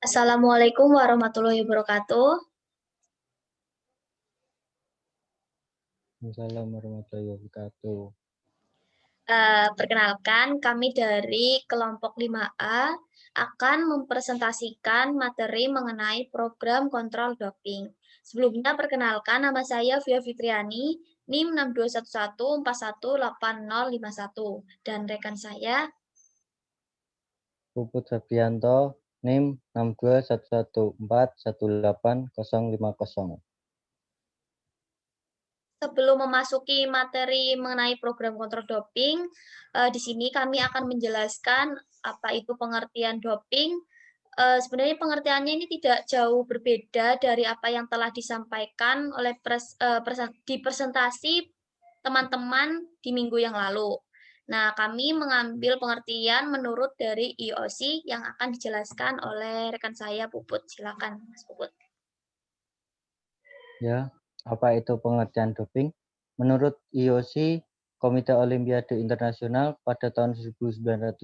Assalamualaikum warahmatullahi wabarakatuh. Assalamualaikum warahmatullahi wabarakatuh. Perkenalkan, kami dari kelompok 5A akan mempresentasikan materi mengenai program kontrol doping. Sebelumnya, perkenalkan, nama saya Via Fitriani, NIM 6211418051, dan rekan saya Puput Febrianto, NIM 6211418050. Sebelum memasuki materi mengenai program kontrol doping, di sini kami akan menjelaskan apa itu pengertian doping. Sebenarnya pengertiannya ini tidak jauh berbeda dari apa yang telah disampaikan oleh di presentasi teman-teman di minggu yang lalu. Nah, kami mengambil pengertian menurut dari IOC yang akan dijelaskan oleh rekan saya, Puput. Silakan, Mas Puput. Ya, apa itu pengertian doping? Menurut IOC, Komite Olimpiade Internasional pada tahun 1990,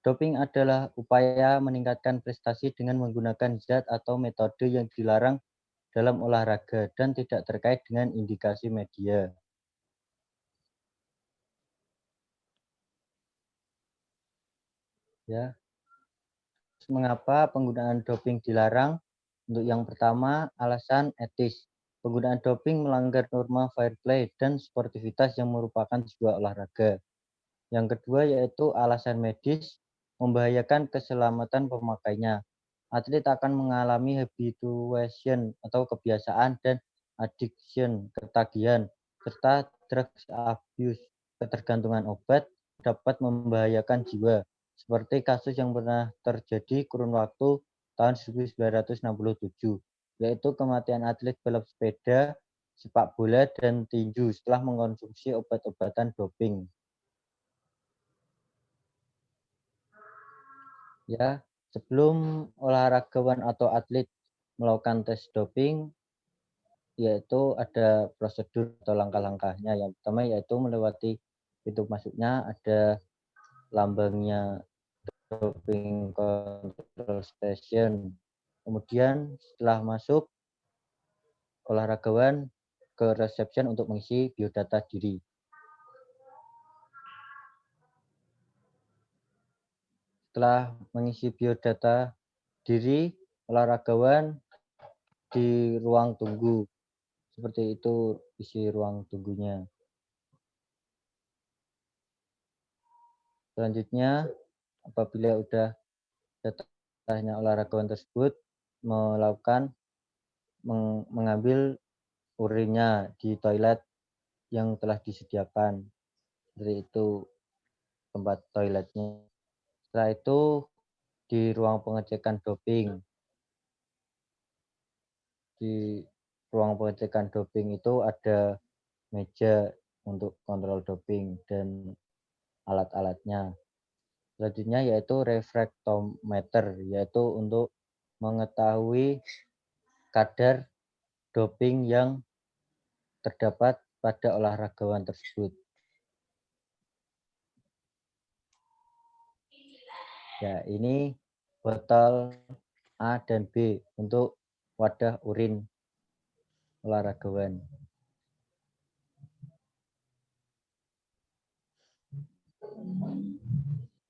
doping adalah upaya meningkatkan prestasi dengan menggunakan zat atau metode yang dilarang dalam olahraga dan tidak terkait dengan indikasi media. Ya, mengapa penggunaan doping dilarang? Untuk yang pertama, alasan etis. Penggunaan doping melanggar norma fair play dan sportivitas yang merupakan sebuah olahraga. Yang kedua yaitu alasan medis, membahayakan keselamatan pemakainya. Atlet akan mengalami habituation atau kebiasaan dan addiction, ketagihan, serta drugs abuse, ketergantungan obat dapat membahayakan jiwa. Seperti kasus yang pernah terjadi kurun waktu tahun 1967, yaitu kematian atlet balap sepeda, sepak bola, dan tinju setelah mengkonsumsi obat-obatan doping. Ya, sebelum olahragawan atau atlet melakukan tes doping, yaitu ada prosedur atau langkah-langkahnya. Yang pertama yaitu melewati pintu masuknya, ada lambangnya doping control station. Kemudian setelah masuk, olahragawan ke reception untuk mengisi biodata diri. Setelah mengisi biodata diri, olahragawan di ruang tunggu. Seperti itu isi ruang tunggunya. Selanjutnya, apabila sudah selesainya olahragawan tersebut, melakukan mengambil urinnya di toilet yang telah disediakan. Seperti itu tempat toiletnya. Setelah itu di ruang pengecekan doping. Di ruang pengecekan doping itu ada meja untuk kontrol doping dan alat-alatnya. Selanjutnya yaitu refraktometer, yaitu untuk mengetahui kadar doping yang terdapat pada olahragawan tersebut. Ya, ini botol A dan B untuk wadah urin olahragawan.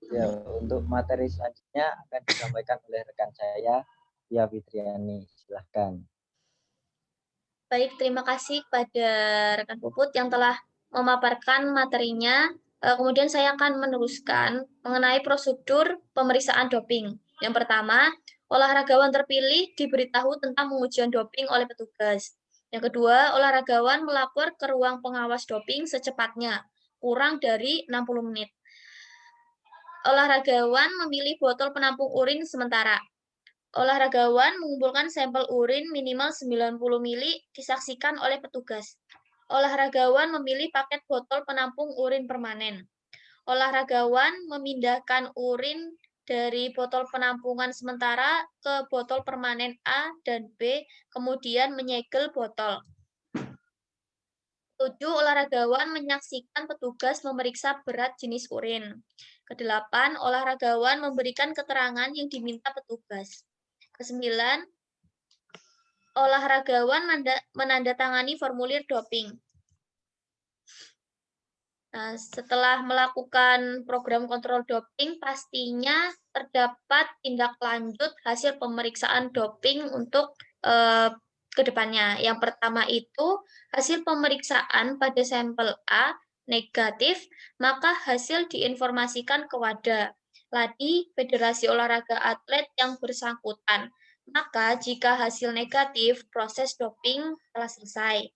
Ya, untuk materi selanjutnya akan disampaikan oleh rekan saya, Via Fitriani. Silahkan. Baik, terima kasih kepada rekan Puput yang telah memaparkan materinya. Kemudian saya akan meneruskan mengenai prosedur pemeriksaan doping. Yang pertama, olahragawan terpilih diberitahu tentang pengujian doping oleh petugas. Yang kedua, olahragawan melapor ke ruang pengawas doping secepatnya, kurang dari 60 menit. Olahragawan memilih botol penampung urin sementara. Olahragawan mengumpulkan sampel urin minimal 90 ml disaksikan oleh petugas. Olahragawan memilih paket botol penampung urin permanen. Olahragawan memindahkan urin dari botol penampungan sementara ke botol permanen A dan B, kemudian menyegel botol. 7. Olahragawan menyaksikan petugas memeriksa berat jenis urin. Kedelapan, olahragawan memberikan keterangan yang diminta petugas. Kesembilan, olahragawan menandatangani formulir doping. Nah, setelah melakukan program kontrol doping, pastinya terdapat tindak lanjut hasil pemeriksaan doping untuk ke depannya. Yang pertama itu, hasil pemeriksaan pada sampel A negatif, maka hasil diinformasikan ke WADA, LADI, Federasi Olahraga Atlet yang bersangkutan. Maka jika hasil negatif, proses doping telah selesai.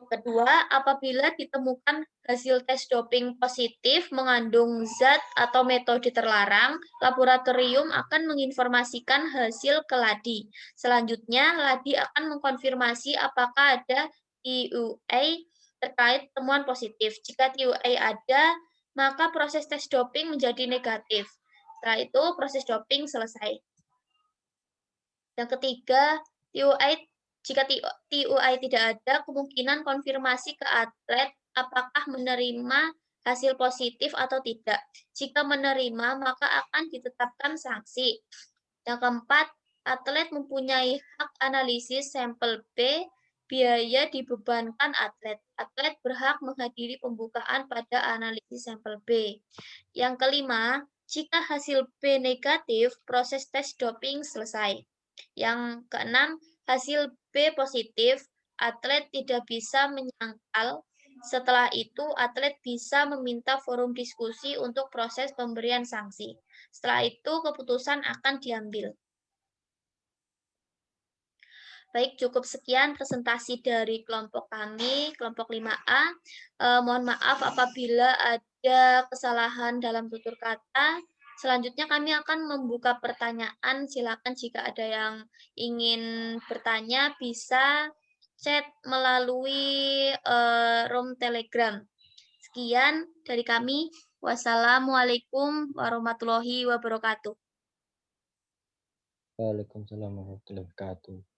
Kedua, apabila ditemukan hasil tes doping positif mengandung zat atau metode terlarang, laboratorium akan menginformasikan hasil ke LADI. Selanjutnya, LADI akan mengkonfirmasi apakah ada TUA terkait temuan positif. Jika TUA ada, maka proses tes doping menjadi negatif. Setelah itu, proses doping selesai. Yang ketiga, jika TUI tidak ada, kemungkinan konfirmasi ke atlet apakah menerima hasil positif atau tidak. Jika menerima, maka akan ditetapkan sanksi. Yang keempat, atlet mempunyai hak analisis sampel B, biaya dibebankan atlet. Atlet berhak menghadiri pembukaan pada analisis sampel B. Yang kelima, jika hasil B negatif, proses tes doping selesai. Yang keenam, hasil B positif, atlet tidak bisa menyangkal. Setelah itu, atlet bisa meminta forum diskusi untuk proses pemberian sanksi. Setelah itu, keputusan akan diambil. Baik, cukup sekian presentasi dari kelompok kami, kelompok 5A. Mohon maaf apabila ada kesalahan dalam tutur kata. Selanjutnya kami akan membuka pertanyaan. Silakan jika ada yang ingin bertanya bisa chat melalui room Telegram. Sekian dari kami. Wassalamualaikum warahmatullahi wabarakatuh. Waalaikumsalam warahmatullahi wabarakatuh.